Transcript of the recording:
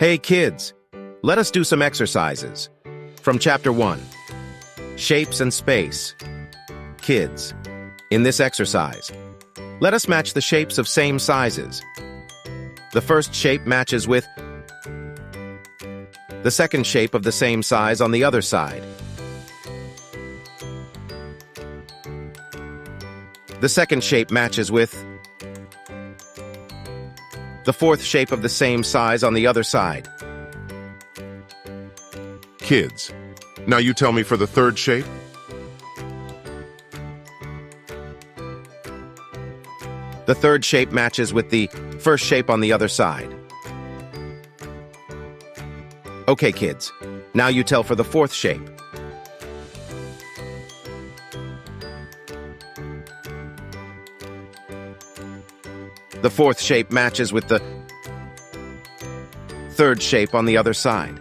Hey kids, let us do some exercises. From Chapter 1, Shapes and Space. Kids, in this exercise, let us match the shapes of same sizes. The first shape matches with the second shape of the same size on the other side. The second shape matches with the fourth shape of the same size on the other side. Kids, now you tell me for the third shape. The third shape matches with the first shape on the other side. Okay, kids, now you tell for the fourth shape. The fourth shape matches with the third shape on the other side.